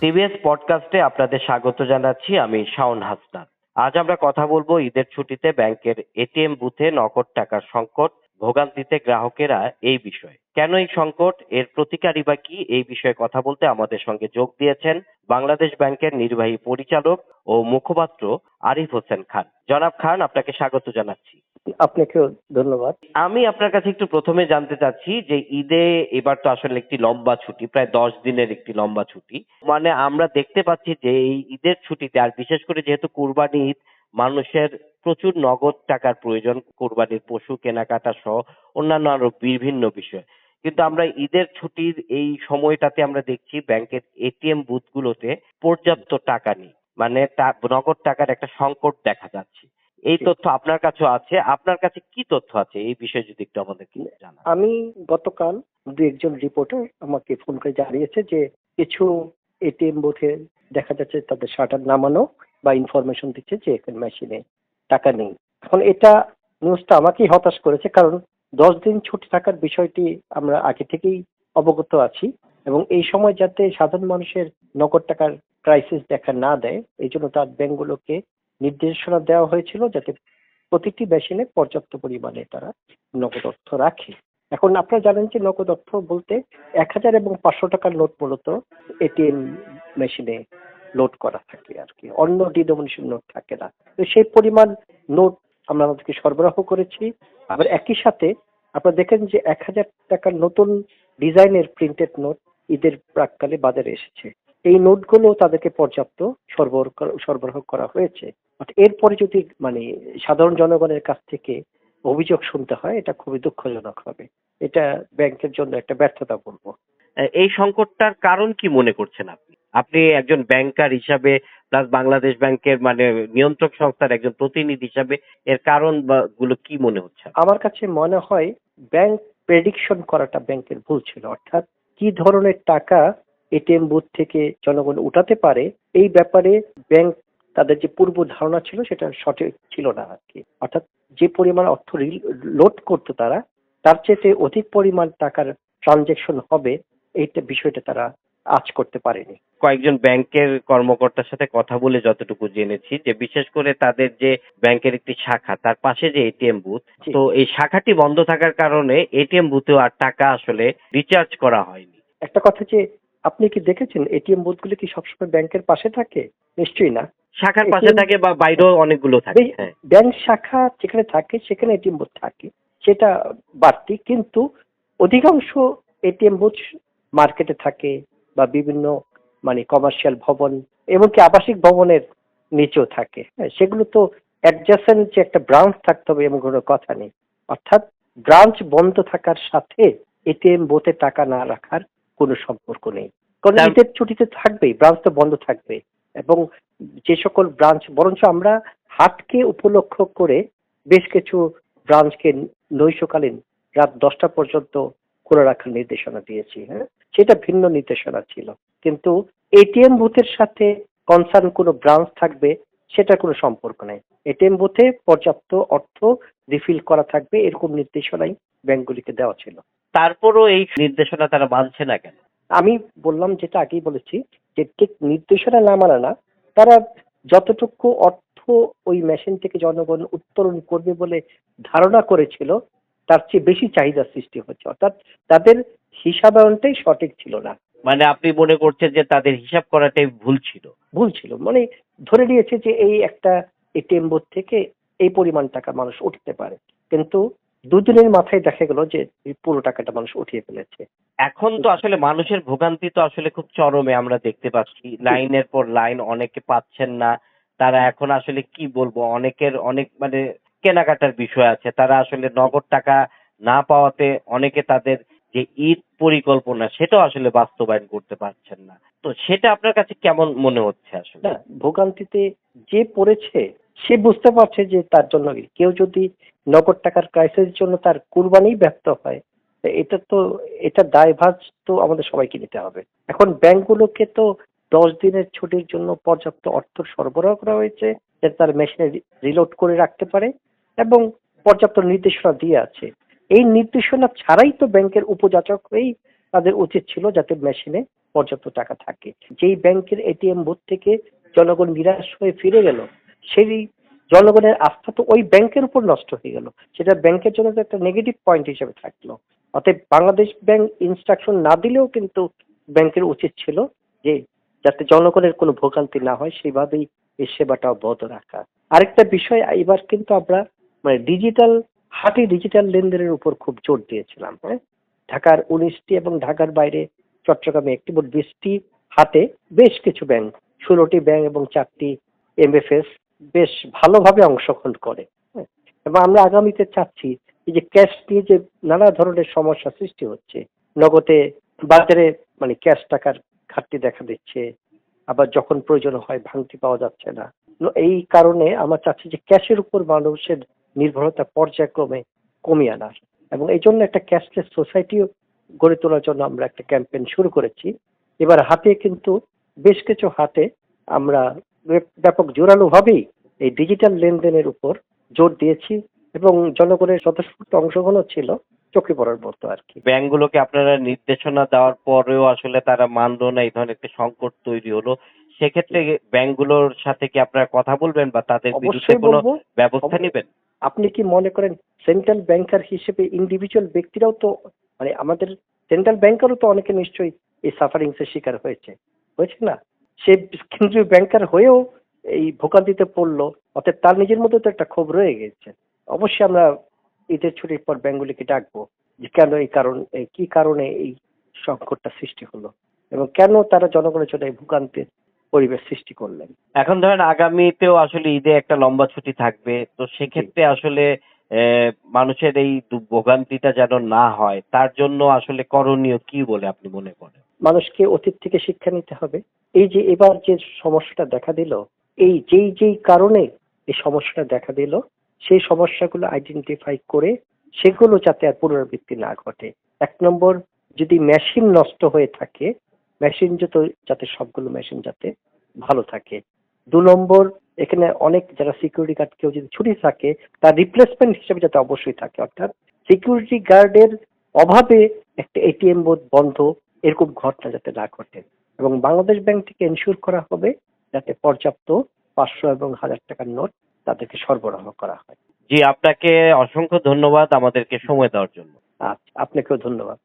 TVS পডকাস্টে আপনাদের স্বাগত জানাচ্ছি। আমি শাওন হাসনাত। আজ আমরা কথা বলবো ঈদের ছুটিতে ব্যাংকের এটিএম বুথে নগদ টাকার সংকট, ভোগান্তিতে গ্রাহকেরা এই বিষয়ে। কেন এই সংকট, এর প্রতিকারই বা কি, এই বিষয়ে কথা বলতে আমাদের সঙ্গে যোগ দিয়েছেন বাংলাদেশ ব্যাংকের নির্বাহী পরিচালক ও মুখপাত্র আরিফ হোসেন খান। জনাব খান, আপনাকে স্বাগত জানাচ্ছি। আপনাকেও ধন্যবাদ। আমি আপনার কাছে একটু প্রথমে জানতে চাচ্ছি যে ঈদে এবার তো আসলে একটি লম্বা ছুটি, প্রায় 10 দিনের একটি লম্বা ছুটি। মানে আমরা দেখতে পাচ্ছি যে এই ঈদের ছুটিতে, আর বিশেষ করে যেহেতু কুরবানি ঈদ, মানুষের প্রচুর নগদ টাকার প্রয়োজন কোরবানির পশু কেনাকাটা সহ অন্যান্য আরো বিভিন্ন বিষয়। কিন্তু আমরা ঈদের ছুটির এই সময়টাতে আমরা দেখছি ব্যাংকের এটিএম বুথগুলোতে পর্যাপ্ত টাকা নেই। মানে নগদ টাকার একটা সংকট দেখা যাচ্ছে। এই তথ্য আপনার কাছেও আছে। আপনার কাছে কি তথ্য আছে এই বিষয়ে যদি একটু আমাদেরকে জানান। আমি গতকাল দু একজন রিপোর্টার আমাকে ফোন করে জানিয়েছে যে কিছু এটিএম বুথে দেখা যাচ্ছে তাদের শাটার নামানো বা ইনফরমেশন দিচ্ছে যে এখানে মেশিনে টাকা নেই। এখন এটা নিউজটা আমাকেই হতাশ করেছে, কারণ 10 দিন ছুটি থাকার বিষয়টি আমরা আগে থেকেই অবগত আছি এবং এই সময় যাতে সাধারণ মানুষের নগদ টাকার ক্রাইসিস দেখা না দেয়, এই জন্য তার ব্যাংকগুলোকে নির্দেশনা দেওয়া হয়েছিল যাতে প্রতিটি মেশিনে পর্যাপ্ত পরিমাণে তারা নগদ অর্থ রাখে। এখন আপনারা জানেন যে নগদ অর্থ বলতে 1000 এবং 500 টাকার নোট মূলত এটিএম মেশিনে লোড করা থাকে আর কি, অন্য ডিনোমিনেশন নোট থাকে না। তো সেই পরিমাণ নোট আমরা আমাদেরকে সরবরাহ করেছি। আবার একই সাথে আপনারা দেখেন যে 1000 টাকার নতুন ডিজাইনের প্রিন্টেড নোট ঈদের প্রাককালে বাজারে এসেছে। এই নোটগুলো তাদেরকে পর্যাপ্ত সরবরাহ করা হয়েছে। এরপরে যদি মানে সাধারণ জনগণের কাছ থেকে অভিযোগ শুনতে হয়, এটা খুবই দুঃখজনক হবে। এটা ব্যাংকের জন্য একটা ব্যর্থতা বলবো। এই সংকটটার কারণ কি মনে করছেন আপনি? আপনি একজন ব্যাংকার হিসাবে, প্লাস বাংলাদেশ ব্যাংকের মানে নিয়ন্ত্রক সংস্থার একজন প্রতিনিধি হিসাবে এর কারণ বা গুলো কি মনে হচ্ছে? আমার কাছে মনে হয় ব্যাংক প্রেডিকশন করাটা ব্যাংকের ভুল ছিল। অর্থাৎ কি ধরনের টাকা এটিএম বুথ থেকে জনগণ উঠাতে পারে এই ব্যাপারে ব্যাংক তাদের যে পূর্ব ধারণা ছিল সেটা সঠিক ছিল না আর কি। অর্থাৎ যে পরিমাণ অর্থ লোড করতো তারা, তার চেয়ে অধিক পরিমাণ টাকার ট্রানজেকশন হবে এইটা বিষয়টা তারা আঁচ করতে পারেনি। কয়েকজন ব্যাংকের কর্মকর্তার সাথে কথা বলে যতটুকু জেনেছি যে বিশেষ করে তাদের যে ব্যাংকের একটি শাখা, তার পাশে যে এটিএম বুথ, তো এই শাখাটি বন্ধ থাকার কারণে এটিএম বুথেও আর টাকা আসলে রিচার্জ করা হয়নি। একটা কথা যে আপনি কি দেখেছেন এটিএম বুথগুলো কি সবসময় ব্যাংকের পাশে থাকে? নিশ্চয়ই না। শাখার পাশে থাকে বা বাইরেও অনেকগুলো থাকে। হ্যাঁ, ব্যাংক শাখা যেখানে থাকে সেখানে এটিএম বুথ থাকে, সেটা বাড়তি। কিন্তু অধিকাংশ এটিএম বুথ মার্কেটে থাকে বা বিভিন্ন মানে কমার্শিয়াল ভবন এমনকি আবাসিক ভবনের নিচেও থাকে। হ্যাঁ, সেগুলো তো অ্যাডজাসেন্ট যে একটা ব্রাঞ্চ থাকতে হবে এমন কোনো কথা নেই। অর্থাৎ ব্রাঞ্চ বন্ধ থাকার সাথে এটিএম বুথে টাকা না রাখার কোনো সম্পর্ক নেই। কারণ ঈদের ছুটিতে থাকবেই, ব্রাঞ্চ তো বন্ধ থাকবে। এবং যে সকল ব্রাঞ্চ, বরঞ্চ আমরা হাটকে উপলক্ষ করে বেশ কিছু ব্রাঞ্চকে নৈশকালীন রাত 10টা পর্যন্ত খোলা রাখার নির্দেশনা দিয়েছি। হ্যাঁ, সেটা ভিন্ন নির্দেশনা ছিল। কিন্তু এটিএম বুথের সাথে কনসার্ন কোনো ব্রাঞ্চ থাকবে সেটা কোনো সম্পর্ক নেই। এটিএম বুথে পর্যাপ্ত অর্থ রিফিল করা থাকবে এরকম নির্দেশনাই ব্যাংকগুলিকে দেওয়া ছিল। তারপরও এই নির্দেশনা তারা মানছে না কেন? আমি বললাম, যেটা আগেই বলেছি, যে ঠিক নির্দেশনা না মানা না, তারা যতটুকু অর্থ ওই মেশিন থেকে জনগণ উত্তোলন করবে বলে ধারণা করেছিল তার চেয়ে বেশি চাহিদা সৃষ্টি হচ্ছে। অর্থাৎ তাদের হিসাবায়নটাই সঠিক ছিল না। মানে আপনি মনে করছেন যে তাদের হিসাব করাটাই ভুল ছিল? ভুল ছিল, মানে ধরে নিয়েছে যে এই একটা এটিএম বুথ থেকে এই পরিমাণ টাকা মানুষ উঠতে পারে, কিন্তু দুদিনের মাথায় দেখা গেল যে এই পুরো টাকাটা মানুষ উঠিয়ে ফেলেছে। এখন তো আসলে মানুষের ভোগান্তি তো আসলে খুব চরমে আমরা দেখতে পাচ্ছি। লাইনের পর লাইন, অনেকে পাচ্ছেন না। তারা এখন আসলে কি বলবো, অনেকের অনেক মানে কেনাকাটার বিষয় আছে। তারা আসলে নগদ টাকা না পাওয়াতে অনেকে তাদের যে ঈদ পরিকল্পনা সেটাও আসলে বাস্তবায়ন করতে পারছেন না। তো সেটা আপনার কাছে কেমন মনে হচ্ছে আসলে? না, ভোগান্তিতে যে পড়েছে সে বুঝতে পারছে যে তার জন্য কেউ যদি নগদ টাকার ক্রাইসিসের জন্য তার কুরবানি ব্যর্থ হয়, এটা দায়ভার তো আমাদের সবাইকে নিতে হবে। এখন ব্যাংকগুলোকে তো 10 দিনের ছুটির জন্য পর্যাপ্ত অর্থ সরবরাহ করা হয়েছে যাতে তার মেশিনে রিলোড করে রাখতে পারে এবং পর্যাপ্ত নির্দেশনা দিয়ে আছে। এই নির্দেশনা ছাড়াই তো ব্যাংকের উপযাচক হয়েই তাদের উচিত ছিল যাতে মেশিনে পর্যাপ্ত টাকা থাকে। যেই ব্যাংকের এটিএম বুথ থেকে জনগণ নিরাশ হয়ে ফিরে গেল, সেই জনগণের আস্থা তো ওই ব্যাংকের উপর নষ্ট হয়ে গেল। সেটা ব্যাংকের জন্য তো একটা নেগেটিভ পয়েন্ট হিসেবে থাকলো। অতএব বাংলাদেশ ব্যাংক ইনস্ট্রাকশন না দিলেও কিন্তু ব্যাংকের উচিত ছিল যে যাতে জনগণের কোনো ভোগান্তি না হয় সেইভাবেই এই সেবাটা অব্যাহত রাখা। আরেকটা বিষয়, এবার কিন্তু আমরা মানে ডিজিটাল লেনদেনের উপর খুব জোর দিয়েছিলাম। হ্যাঁ, ঢাকার 19টি এবং ঢাকার বাইরে চট্টগ্রামে একটি মোট 20টি হাটে বেশ কিছু ব্যাংক, 16টি ব্যাংক এবং 4টি এমএফএস বেশ ভালোভাবে অংশগ্রহণ করে। হ্যাঁ, এবং আমরা আগামীতে চাচ্ছি এই যে ক্যাশ নিয়ে যে নানা ধরনের সমস্যা সৃষ্টি হচ্ছে, নগদে বাজারে মানে ক্যাশ টাকার ঘাটতি দেখা দিচ্ছে, আবার যখন প্রয়োজন হয় ভাঙতি পাওয়া যাচ্ছে না। এই কারণে আমরা চাচ্ছি যে ক্যাশের উপর মানুষের নির্ভরতা পর্যায়ক্রমে কমিয়ে আনা, এবং এই জন্য একটা ক্যাশলেস সোসাইটিও গড়ে তোলার জন্য আমরা একটা ক্যাম্পেইন শুরু করেছি। এবার হাতে কিন্তু বেশ কিছু হাতে আমরা ব্যাপক জোরালো ভাবেই এই ডিজিটাল লেনদেনের উপর জোর দিয়েছি, এবং জনগণের স্বতঃস্ফূর্ত অংশগ্রহণও ছিল চোখে পড়ার মতো আর কি। ব্যাংকগুলোকে আপনারা নির্দেশনা দেওয়ার পরেও আসলে তারা মানলো না, এই ধরনের একটা সংকট তৈরি হলো। সেক্ষেত্রে ব্যাংকগুলোর সাথে কি আপনারা কথা বলবেন বা তাদের বিরুদ্ধে অবশ্যই কোনো বলবো। ব্যবস্থা নেবেন? আপনি কি মনে করেন সেন্ট্রাল ব্যাংকার হিসেবে ইন্ডিভিজুয়াল ব্যক্তিরাও তো মানে আমাদের সেন্ট্রাল ব্যাংকারও তো অনেকে নিশ্চয়ই এই সাফারিংস এর শিকার হয়েছে, হয়েছে না? সে কেন্দ্রীয় ব্যাংকার হয়েও এই ভোগান্তিতে পড়লো, অতএব তার নিজের মধ্যে তো একটা ক্ষোভ রয়ে গেছে। অবশ্যই আমরা ঈদের ছুটির পর ব্যাংকগুলিকে ডাকবো যে কেন কি কারণে এই সংকটটা সৃষ্টি হলো এবং কেন তারা জনগণের জন্য এই ভোগান্তির পরিবেশ সৃষ্টি করলেন। এখন ধরেন আগামীতেও আসলে ঈদে একটা লম্বা ছুটি থাকবে, তো সেক্ষেত্রে আসলে মানুষের এই ভোগান্তিটা যেন না হয় তার জন্য আসলে করণীয় কি বলে আপনি মনে করেন? মানুষকে অতীত থেকে শিক্ষা নিতে হবে। এই যে এবার যে সমস্যাটা দেখা দিল, এই যেই কারণে এই সমস্যাটা দেখা দিল, সেই সমস্যাগুলো আইডেন্টিফাই করে সেগুলো যাতে আর পুনরাবৃত্তি না ঘটে। 1 নম্বর, যদি মেশিন নষ্ট হয়ে থাকে, মেশিন যাতে সবগুলো মেশিন যাতে ভালো থাকে। 2 নম্বর, এখানে অনেক যারা সিকিউরিটি গার্ড কেউ যদি ছুটি থাকে তার রিপ্লেসমেন্ট হিসেবে যাতে অবশ্যই থাকে, অর্থাৎ সিকিউরিটি গার্ডের অভাবে একটা এটিএম বুথ বন্ধ, এরকম ঘটনা যাতে না ঘটে। এবং বাংলাদেশ ব্যাংক থেকে এনশিওর করা হবে যাতে পর্যাপ্ত 500 এবং 1000 টাকার নোট তাদেরকে সরবরাহ করা হয়। জি, আপনাকে অসংখ্য ধন্যবাদ আমাদেরকে সময় দেওয়ার জন্য। আচ্ছা, আপনাকেও ধন্যবাদ।